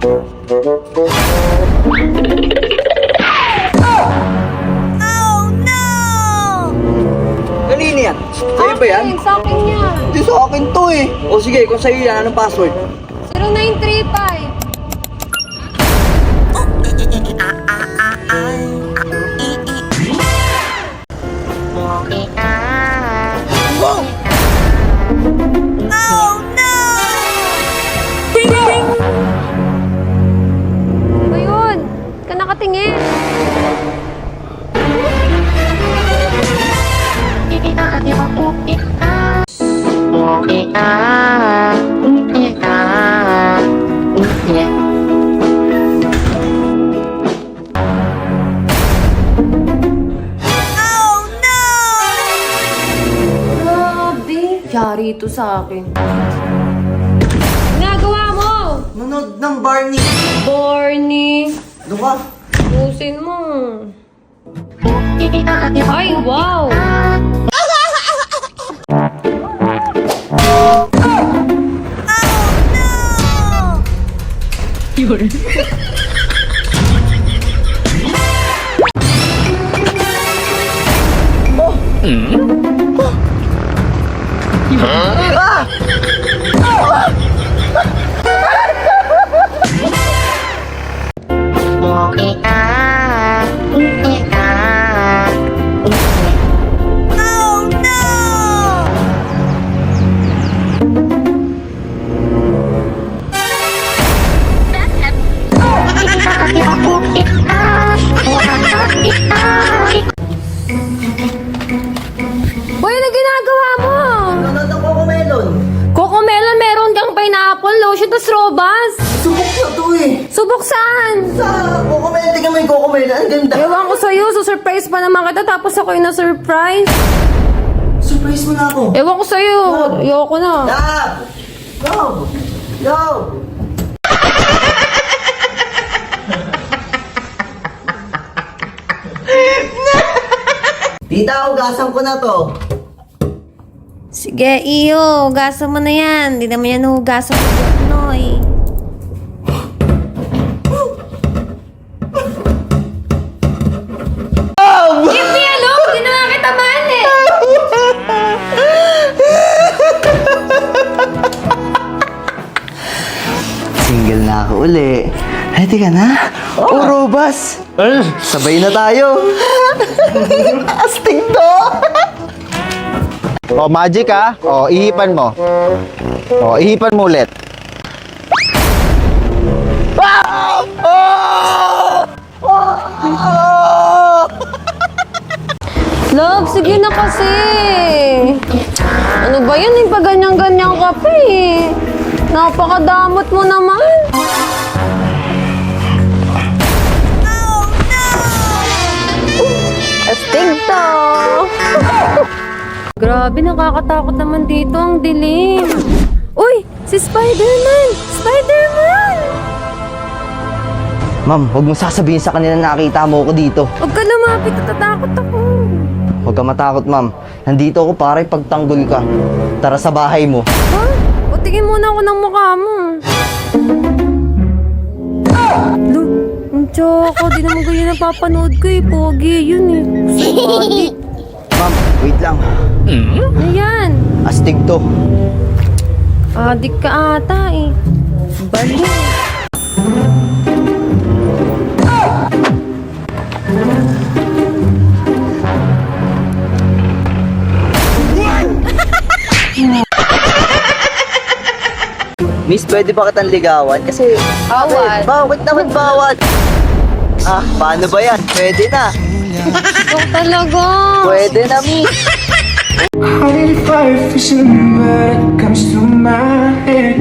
Oh no! Kanina yan? Sa'yo ba yan? Sa akin yan. Hindi sa akin to eh. O sige, kung sa'yo yan, anong password? 0935. Oh no! Ayun, ka nakatingin. Oh no! Grabe. Yari ito sa akin. Ginagawa mo! Nanood ng Barney. Barney. Ano ka? Pusin mo. Ay, wow! No! Oh no! Boy, ano ginagawa mo? Nanood ng Coco Melon. Cocomelon, meron kang pineapple, lotion, tas robas. Subok na to eh. Subok saan? Sa Coco Melon, tingnan mo yung Coco Melon. Ang ganda. Ewan ko sa'yo, surprise pa naman kita, tapos ako yung na-surprise. Surprise mo na ako. Ewan ko sa'yo, ayoko na. Love! Love! Love! Tita, ugasan ko na to. Sige, iyo, hugasan mo na yan. Hindi naman yan hugasan mo, Noy. Give me a look! Hindi naman kita man eh! Single na ako uli. Ready ka na? Oh, Robas! Sabay na tayo. Astig to! O, magic ha. O, ihipan mo. O, ihipan mo ulit. Love, sige na kasi. Ano ba yan? Yung pag ganyan-ganyan ka pa eh. Napakadamot mo naman. Oh no! Astig to. Grabe, nakakatakot naman dito. Ang dilim. Uy, si Spider-Man! Spider-Man! Ma'am, huwag mo sasabihin sa kanila na nakita mo ako dito. Huwag ka lumapit, natatakot ako. Huwag ka matakot, ma'am. Nandito ako para ipagtanggol ka. Tara sa bahay mo. Ha? O, tingin muna ako ng mukha mo. Lo, ang tsaka, di naman ganyan napapanood ko eh. Pogi, yun eh. Psychotic. Ma'am, wait lang. Ano yan? Astig to. Adik ka ata eh. Bali. Miss, pwede ba kitang ligawan? Kasi... Bawal. Bakit naman bawal? Ah, paano ba yan? Pwede na. Ikaw talaga. Pwede na, Miss. High fire vision that comes to my head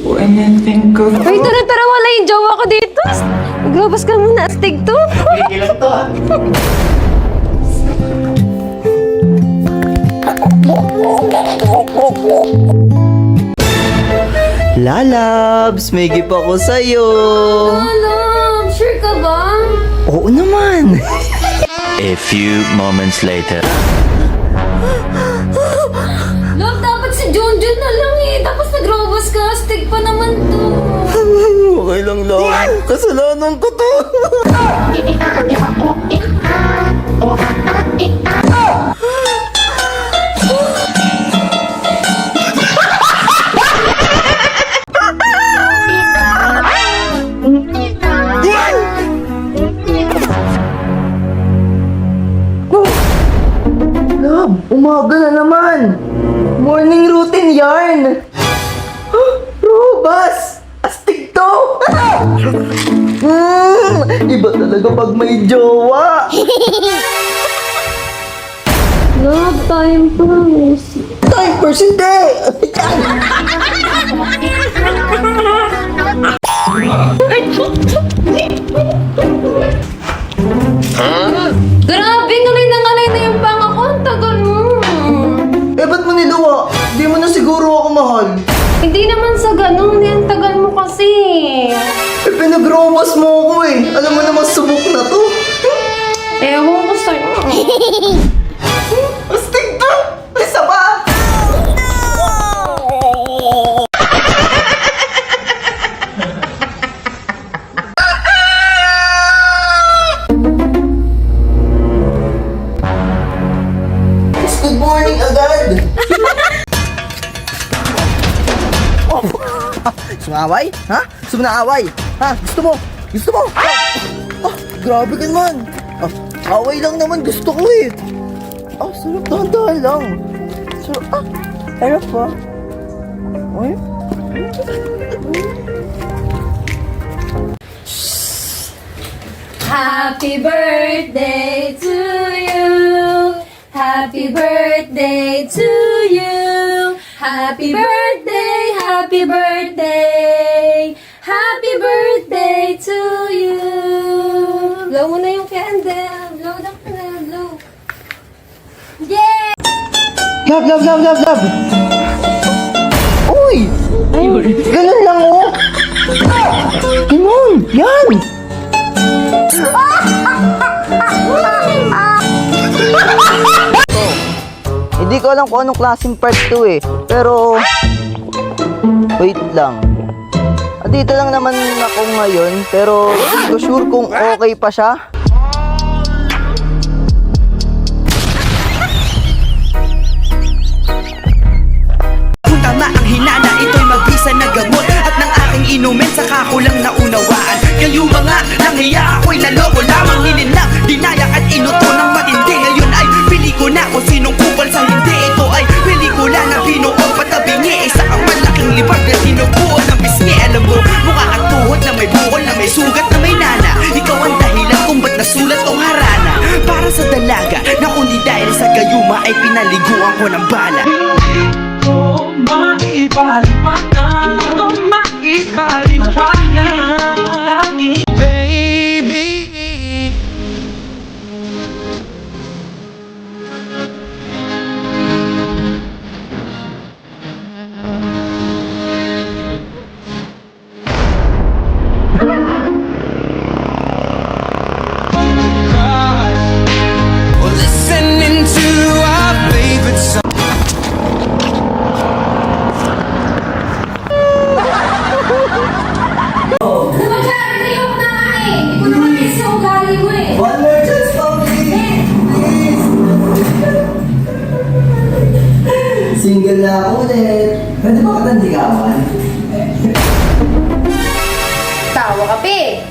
when I think of Uy, tara, wala yung jowa ko dito. Maglabas ka muna, astig to. Lalabs, may gift ako sa'yo. Alam, sure ka ba? Oo naman. A few moments later. Love, dapat si Junjun na lang eh. Tapos nagrobas ka, astig pa naman to. lang lang. Kasalanan ko to. Love, umaga na naman. Morning routine yarn. Robas! Astig to! Iba talaga pag may jowa. Love, time first. Time first hindi! Grabe, ngalay na yung panga ko. Ang tagal mo. Eh, ba't mo niluwa? Di mo na siguro ako mahal. Hindi naman sa ganun. Ang tagal mo kasi. Eh, pinag-romas mo ako eh. Alam mo naman subok na to. Ewan ko sa'yo. Astig to! Isa pa! Good morning agad! Sumaway? Ha? Gusto mo na away? Ha? Gusto mo? Gusto mo? Grabe ka naman! Away lang naman gusto ko eh! Sarap, dahan-dahan lang! Harap pa! Ay? Happy birthday to you. Happy birthday to you. Happy birthday, happy birthday. Happy birthday to you. Blow mo na yung candle. Blow the candle, blow. Yeah! Love! Uy! Ganun lang oh! Ganun! Yan! Hindi ko alam kung anong klaseng part to eh. Pero... wait lang. Dito lang naman ako ngayon. Pero hindi ko sure kung okay pa siya. Kung tama ang hinana, ito'y magbisa na gamot. At ng aking inumin, saka ko lang naunawaan. Kayo mga nanghiya, ako'y naloko lamang. Nilinlang, dinayak at inuto ng matindi. Ngayon ay pili ko na kung sinong kupal sa hindi. Ito ay pelikula na binuong patabingi. Isa kang malaking libag na tinubuan ng pisngi. Alam mo, mukha kang tuhod na may bukol, na may sugat, na may nana. Ikaw ang dahilan kung ba't nasulat o harana. Para sa dalaga, na kundi dahil sa gayuma ay pinaliguan ko ng bala. Listening to our favorite song. One more chance for me! Please! Single na ako ulit. Pwede ba kitang ligawan? Tawa ka, pe.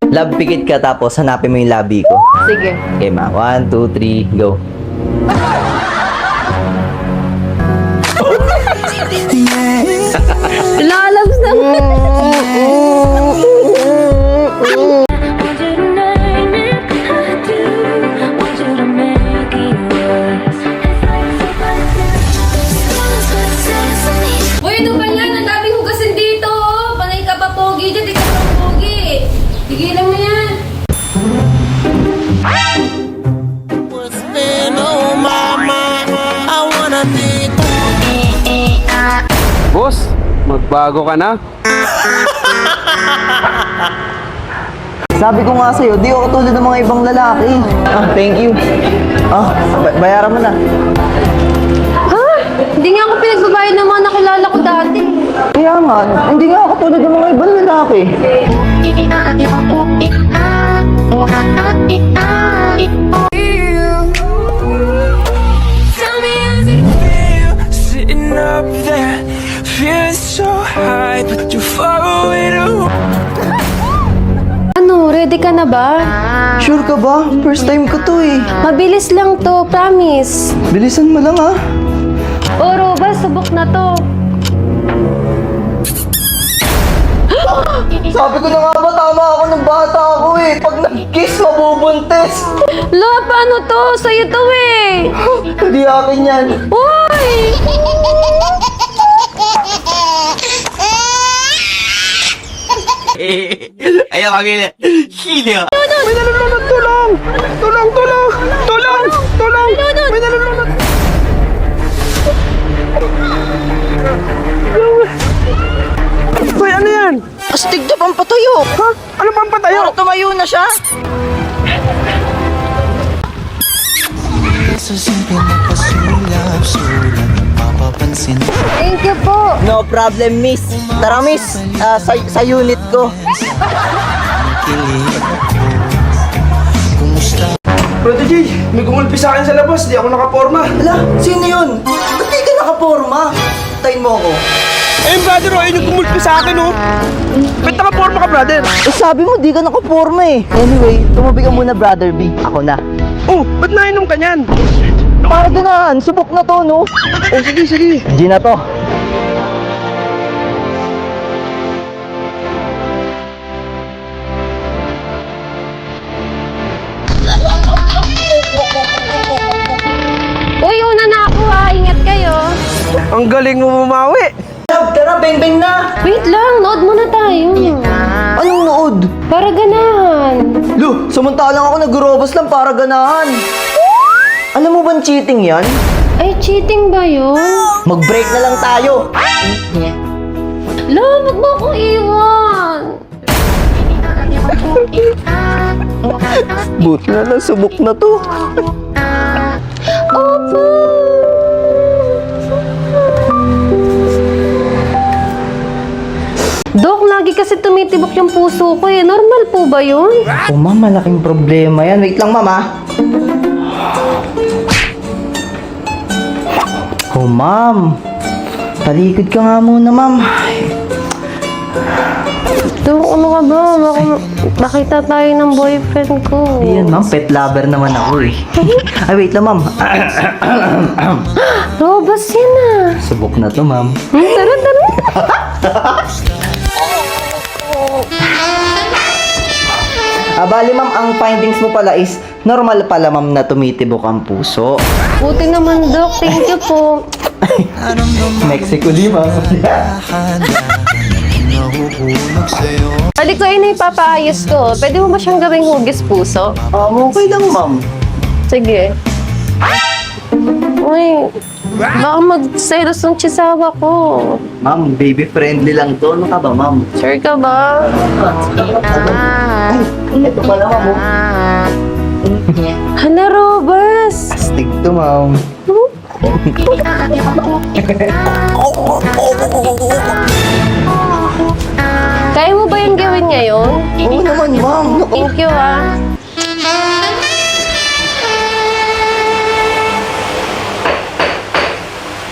Love, pikit ka tapos hanapin mo yung labi ko. Sige. Okay, ma. 1, 2, 3, go. Lalabs na. Uy, ano ba yan? Ang daming hugasin dito. Panay ka pa pogi dyan. Di ka pa pogi. Tigilan mo yan. Boss, magbago ka na? Sabi ko nga sa'yo, di ako katulad ng mga ibang lalaki. Thank you. Bayaran mo na. Ha? Hindi nga ako pinagbabayad ng mga nakilala ko dati. Kaya nga, hindi nga ako tulad ng mga ibang lalaki. Sitting up there, feeling so high, but you're far away to. Ano, ready ka na ba? Sure ka ba? First time ko to eh. Mabilis lang to, promise. Bilisan mo lang ah. O, Roba, subok na to. Sabi ko na nga ba, tama ako ng bata ako eh. Pag nag-kiss, mabubuntis. La, paano to? Sa'yo to eh. Hindi akin yan. Uy! Ayaw kagila. Hilya. May nalulunod! Tulong! Tulong! Tulong! Tulong! Tulong! May nalulunod! Hoy, ano yan? Astig na pampatuyo. Ha? Ano pang patayo? Para tumayo na siya. Thank you po. No problem, miss. Tara, miss. Sa unit ko. Brother Jay, may gumulpi sa akin sa labas. Di ako nakaporma. Hala, sino yun? Ba't di ka nakaporma? Tayin mo ako. Eh, brother, oh, yung gumulpi sa akin, oh. Ba't nakaporma ka, brother? Eh, sabi mo, di ka nakaporma eh. Anyway, tumabi ka muna, Brother B. Ako na. Oh, ba't nainom ka niyan? Para ganahan, subok na to, no? Oh, sige, sige. G na to. Uy, una na ako ha. Ingat kayo. Ang galing mo bumawi. Love, tara, beng-beng na! Wait lang, nood muna tayo. Anong nood? Para ganahan. Lo, samantalang ako nag-robos lang para ganahan. Alam mo bang cheating yan? Ay, cheating ba yun? Mag-break na lang tayo. Lo, wag mo akong iwan. Buti na lang, subok na to. Opo. Dok, lagi kasi tumitibok yung puso ko eh. Normal po ba yun? Oh, ma'am, malaking problema yan. Wait lang, ma'am, ah. Oh, ma'am. Talikod ka nga muna, ma'am. Dok, ano ka ba? Makita tayo ng boyfriend ko. Ayan, ma'am. Pet lover naman ako, eh. Ay, wait lang, ma'am. Robas yan ah. Subok na to, ma'am. Tara, tara. Bali, ma'am, ang findings mo pala is normal pala, ma'am, na tumitibok ang puso. Buti naman, Dok. Thank you po. Mexico, di, ma'am? Balik ko yun na ipapaayos ko. Pwede mo ba siyang gawing hugis puso? Okay lang, ma'am. Sige. Uy, baka magselos ng chisawa ko. Ma'am, baby-friendly lang to. Ano ka ba, ma'am? Sure ka ba? Ay, ito pala, ma'am. Oh. Hala, Robas! Astig to, ma'am. Kaya mo ba yung gawin ngayon? Oo naman, ma'am. Thank you, ah.